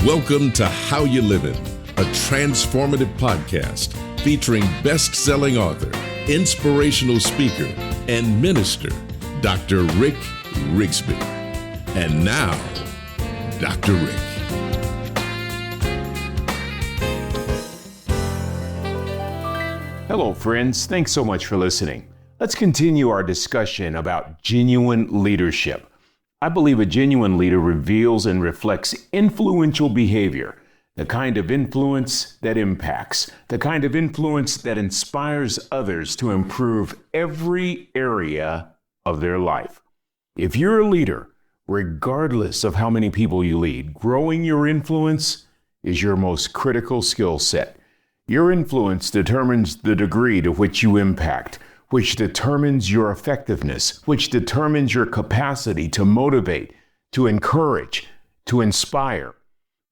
Welcome to How You Livin', a transformative podcast featuring best-selling author, inspirational speaker, and minister, Dr. Rick Rigsby. And now, Dr. Rick. Hello, friends. Thanks so much for listening. Let's continue our discussion about genuine leadership. I believe a genuine leader reveals and reflects influential behavior, the kind of influence that impacts, the kind of influence that inspires others to improve every area of their life. If you're a leader, regardless of how many people you lead, growing your influence is your most critical skill set. Your influence determines the degree to which you impact, which determines your effectiveness, which determines your capacity to motivate, to encourage, to inspire.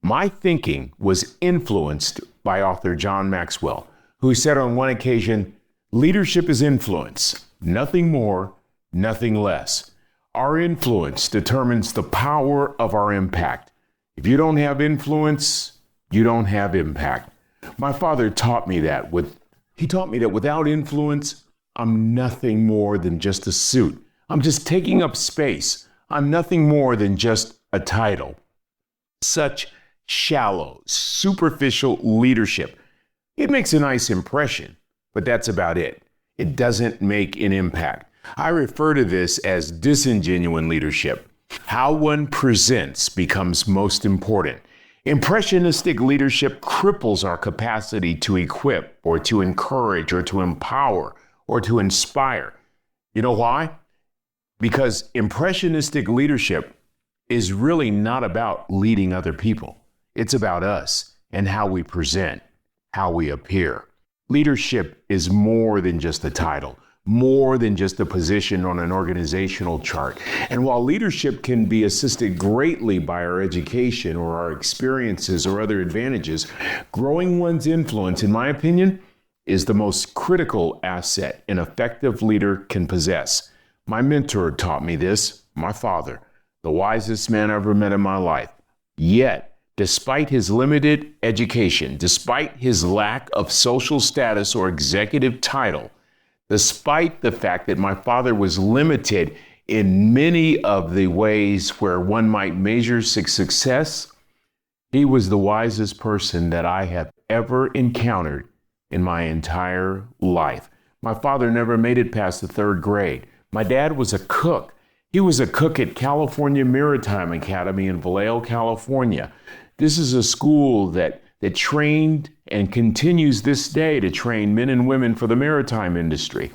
My thinking was influenced by author John Maxwell, who said on one occasion, "Leadership is influence, nothing more, nothing less." Our influence determines the power of our impact. If you don't have influence, you don't have impact. My father taught me that. He taught me that without influence, I'm nothing more than just a suit. I'm just taking up space. I'm nothing more than just a title. Such shallow, superficial leadership. It makes a nice impression, but that's about it. It doesn't make an impact. I refer to this as disingenuine leadership. How one presents becomes most important. Impressionistic leadership cripples our capacity to equip or to encourage or to empower or to inspire. You know why? Because impressionistic leadership is really not about leading other people. It's about us and how we present, how we appear. Leadership is more than just a title, more than just a position on an organizational chart. And while leadership can be assisted greatly by our education or our experiences or other advantages, growing one's influence, in my opinion, is the most critical asset an effective leader can possess. My mentor taught me this, my father, the wisest man I ever met in my life. Yet, despite his limited education, despite his lack of social status or executive title, despite the fact that my father was limited in many of the ways where one might measure success, he was the wisest person that I have ever encountered in my entire life. My father never made it past the third grade. My dad was a cook. He was a cook at California Maritime Academy in Vallejo, California. This is a school that trained and continues this day to train men and women for the maritime industry.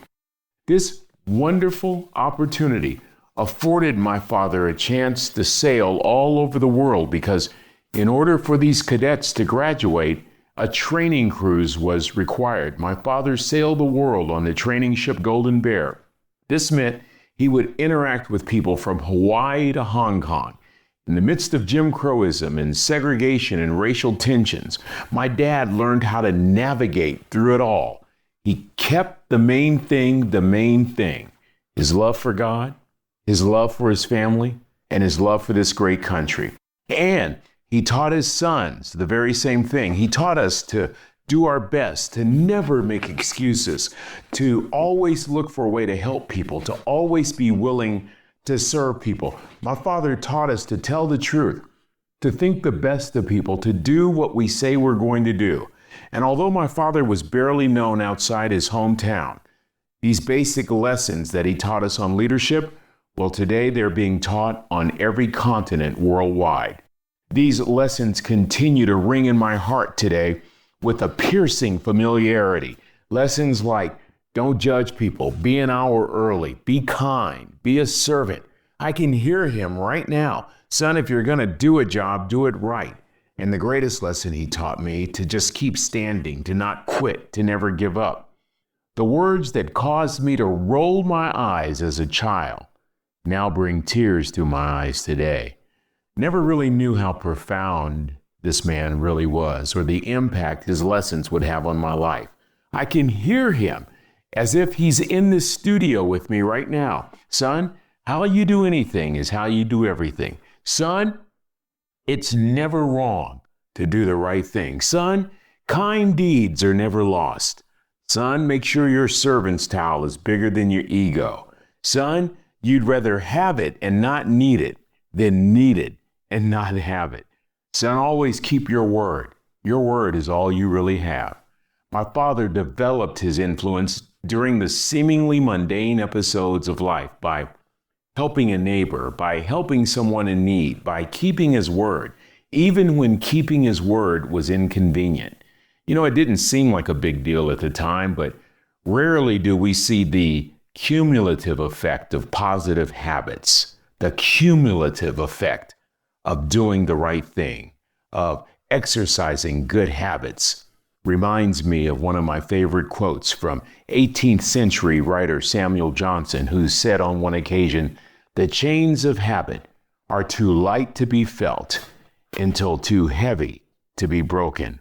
This wonderful opportunity afforded my father a chance to sail all over the world because in order for these cadets to graduate, a training cruise was required. My father sailed the world on the training ship Golden Bear. This meant he would interact with people from Hawaii to Hong Kong. In the midst of Jim Crowism and segregation and racial tensions, my dad learned how to navigate through it all. He kept the main thing, his love for God, his love for his family, and his love for this great country. And he taught his sons the very same thing. He taught us to do our best, to never make excuses, to always look for a way to help people, to always be willing to serve people. My father taught us to tell the truth, to think the best of people, to do what we say we're going to do. And although my father was barely known outside his hometown, these basic lessons that he taught us on leadership, well, today they're being taught on every continent worldwide. These lessons continue to ring in my heart today with a piercing familiarity. Lessons like, don't judge people, be an hour early, be kind, be a servant. I can hear him right now. Son, if you're going to do a job, do it right. And the greatest lesson he taught me, to just keep standing, to not quit, to never give up. The words that caused me to roll my eyes as a child now bring tears to my eyes today. Never really knew how profound this man really was, or the impact his lessons would have on my life. I can hear him as if he's in this studio with me right now. Son, how you do anything is how you do everything. Son, it's never wrong to do the right thing. Son, kind deeds are never lost. Son, make sure your servant's towel is bigger than your ego. Son, you'd rather have it and not need it than need it and not have it. Son, always keep your word. Your word is all you really have. My father developed his influence during the seemingly mundane episodes of life by helping a neighbor, by helping someone in need, by keeping his word, even when keeping his word was inconvenient. You know, it didn't seem like a big deal at the time, but rarely do we see the cumulative effect of positive habits, the cumulative effect of doing the right thing, of exercising good habits. Reminds me of one of my favorite quotes from 18th century writer Samuel Johnson, who said on one occasion, "The chains of habit are too light to be felt until too heavy to be broken."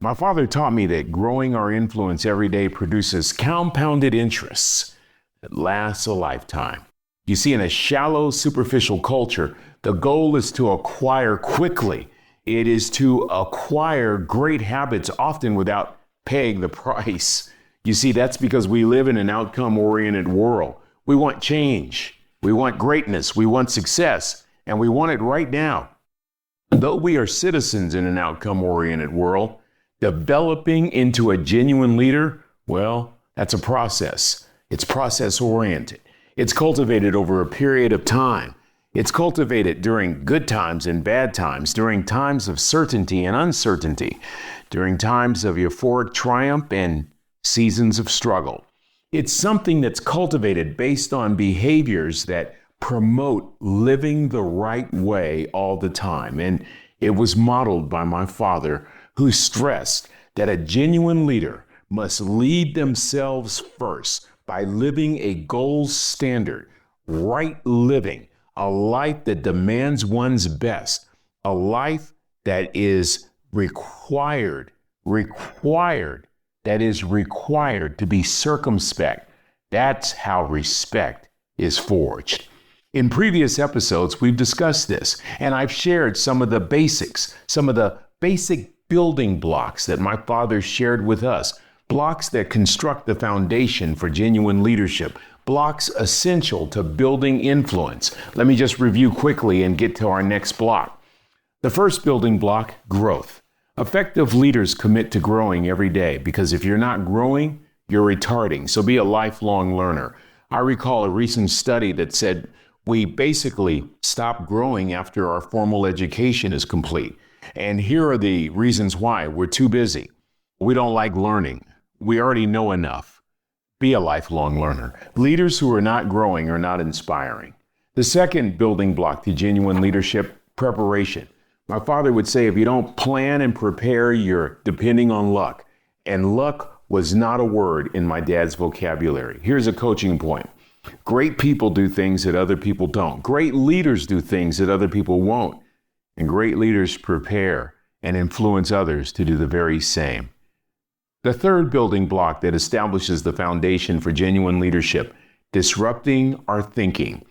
My father taught me that growing our influence every day produces compounded interests that last a lifetime. You see, in a shallow, superficial culture, the goal is to acquire quickly. It is to acquire great habits, often without paying the price. You see, that's because we live in an outcome-oriented world. We want change. We want greatness. We want success. And we want it right now. Though we are citizens in an outcome-oriented world, developing into a genuine leader, well, that's a process. It's process-oriented. It's cultivated over a period of time. It's cultivated during good times and bad times, during times of certainty and uncertainty, during times of euphoric triumph and seasons of struggle. It's something that's cultivated based on behaviors that promote living the right way all the time. And it was modeled by my father, who stressed that a genuine leader must lead themselves first by living a gold standard, right living, a life that demands one's best, a life that is required to be circumspect. That's how respect is forged. In previous episodes, we've discussed this, and I've shared some of the basic building blocks that my father shared with us, blocks that construct the foundation for genuine leadership, blocks essential to building influence. Let me just review quickly and get to our next block. The first building block, growth. Effective leaders commit to growing every day, because if you're not growing, you're retarding. So be a lifelong learner. I recall a recent study that said we basically stop growing after our formal education is complete. And here are the reasons why. We're too busy. We don't like learning. We already know enough. Be a lifelong learner. Leaders who are not growing are not inspiring. The second building block to genuine leadership, preparation. My father would say, if you don't plan and prepare, you're depending on luck. And luck was not a word in my dad's vocabulary. Here's a coaching point. Great people do things that other people don't. Great leaders do things that other people won't. And great leaders prepare and influence others to do the very same. The third building block that establishes the foundation for genuine leadership, disrupting our thinking.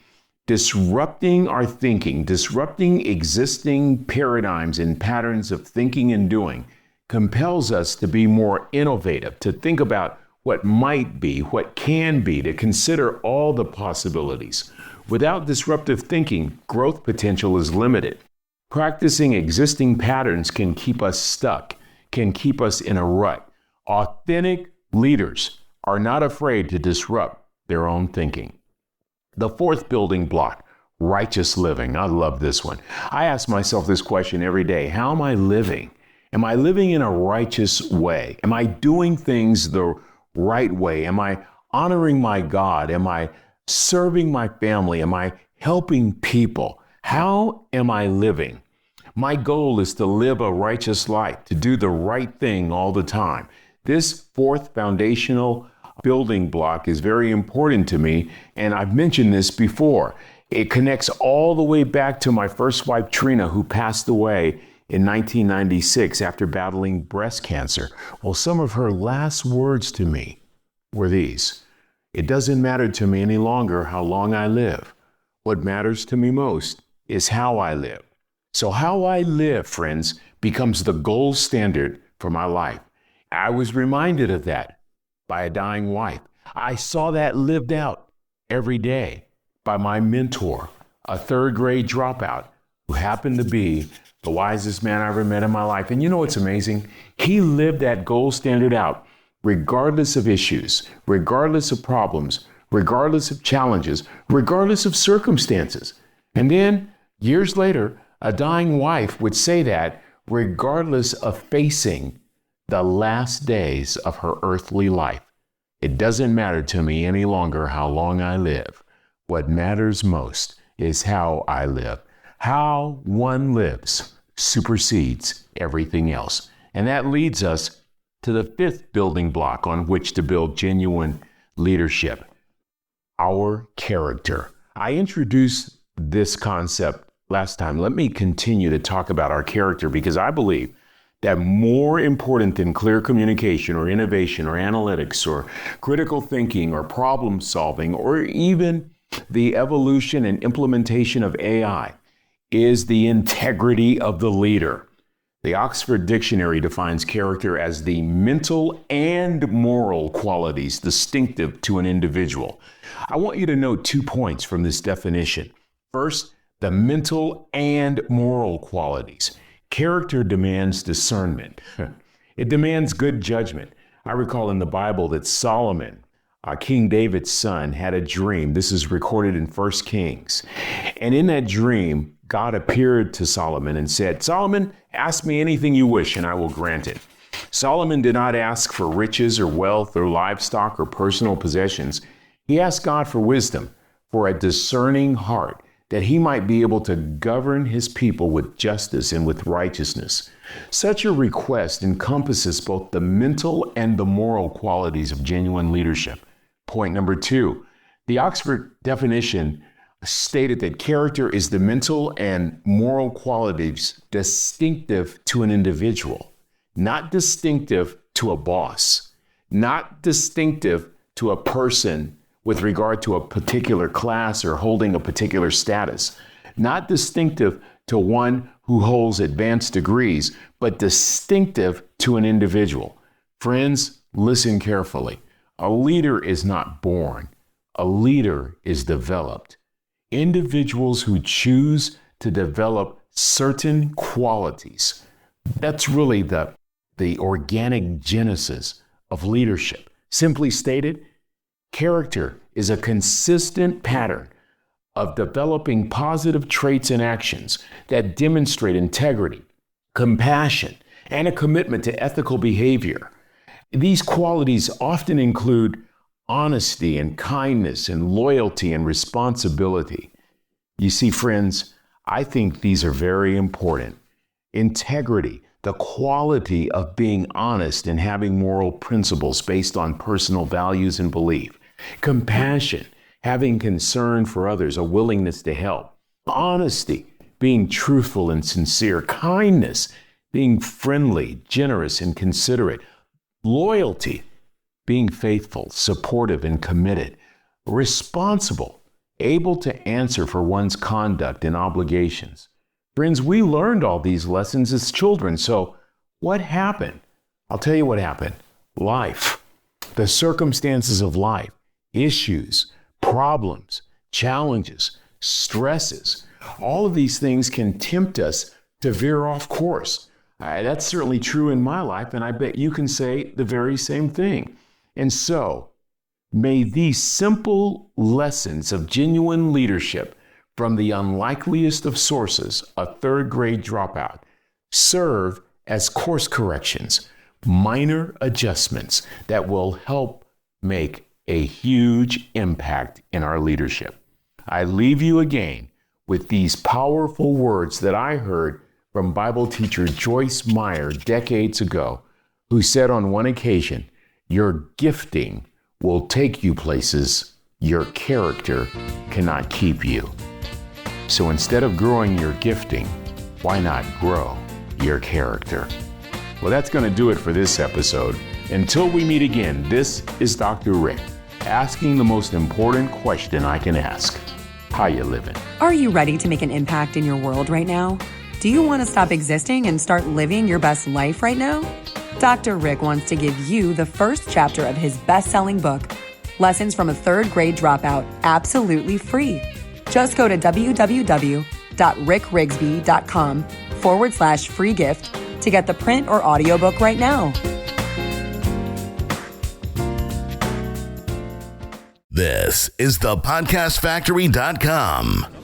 Disrupting our thinking, disrupting existing paradigms and patterns of thinking and doing compels us to be more innovative, to think about what might be, what can be, to consider all the possibilities. Without disruptive thinking, growth potential is limited. Practicing existing patterns can keep us stuck, can keep us in a rut. Authentic leaders are not afraid to disrupt their own thinking. The fourth building block, righteous living. I love this one. I ask myself this question every day. How am I living? Am I living in a righteous way? Am I doing things the right way? Am I honoring my God? Am I serving my family? Am I helping people? How am I living? My goal is to live a righteous life, to do the right thing all the time. This fourth foundational building block is very important to me, and I've mentioned this before. It connects all the way back to my first wife, Trina, who passed away in 1996 after battling breast cancer. Well, some of her last words to me were these: "It doesn't matter to me any longer how long I live. What matters to me most is how I live. So how I live, friends, becomes the gold standard for my life. I was reminded of that by a dying wife. I saw that lived out every day by my mentor, a third grade dropout who happened to be the wisest man I ever met in my life. And you know what's amazing? He lived that gold standard out regardless of issues, regardless of problems, regardless of challenges, regardless of circumstances. And then years later, a dying wife would say that regardless of facing the last days of her earthly life. It doesn't matter to me any longer how long I live. What matters most is how I live. How one lives supersedes everything else. And that leads us to the fifth building block on which to build genuine leadership: our character. I introduced this concept last time. Let me continue to talk about our character, because I believe that more important than clear communication or innovation or analytics or critical thinking or problem solving or even the evolution and implementation of AI is the integrity of the leader. The Oxford Dictionary defines character as the mental and moral qualities distinctive to an individual. I want you to note 2 points from this definition. First, the mental and moral qualities. Character demands discernment. It demands good judgment. I recall in the Bible that Solomon, King David's son, had a dream. This is recorded in 1 Kings. And in that dream, God appeared to Solomon and said, "Solomon, ask me anything you wish and I will grant it." Solomon did not ask for riches or wealth or livestock or personal possessions. He asked God for wisdom, for a discerning heart, that he might be able to govern his people with justice and with righteousness. Such a request encompasses both the mental and the moral qualities of genuine leadership. Point number 2, the Oxford definition stated that character is the mental and moral qualities distinctive to an individual, not distinctive to a boss, not distinctive to a person with regard to a particular class or holding a particular status, not distinctive to one who holds advanced degrees, but distinctive to an individual. Friends, listen carefully. A leader is not born. A leader is developed. Individuals who choose to develop certain qualities, that's really the organic genesis of leadership. Simply stated, character is a consistent pattern of developing positive traits and actions that demonstrate integrity, compassion, and a commitment to ethical behavior. These qualities often include honesty and kindness and loyalty and responsibility. You see, friends, I think these are very important. Integrity, the quality of being honest and having moral principles based on personal values and belief. Compassion, having concern for others, a willingness to help. Honesty, being truthful and sincere. Kindness, being friendly, generous, and considerate. Loyalty, being faithful, supportive, and committed. Responsible, able to answer for one's conduct and obligations. Friends, we learned all these lessons as children, so what happened? I'll tell you what happened. Life, the circumstances of life, issues, problems, challenges, stresses, all of these things can tempt us to veer off course. That's certainly true in my life, and I bet you can say the very same thing. And so, may these simple lessons of genuine leadership from the unlikeliest of sources, a third grade dropout, serve as course corrections, minor adjustments that will help make a huge impact in our leadership. I leave you again with these powerful words that I heard from Bible teacher Joyce Meyer decades ago, who said on one occasion, "Your gifting will take you places your character cannot keep you." So instead of growing your gifting, why not grow your character? Well, that's going to do it for this episode. Until we meet again, this is Dr. Rick, asking the most important question I can ask. How you living? Are you ready to make an impact in your world right now? Do you want to stop existing and start living your best life right now? Dr. Rick wants to give you the first chapter of his best-selling book, Lessons from a Third Grade Dropout, absolutely free. Just go to www.rickrigsby.com/free gift to get the print or audiobook right now. This is thepodcastfactory.com.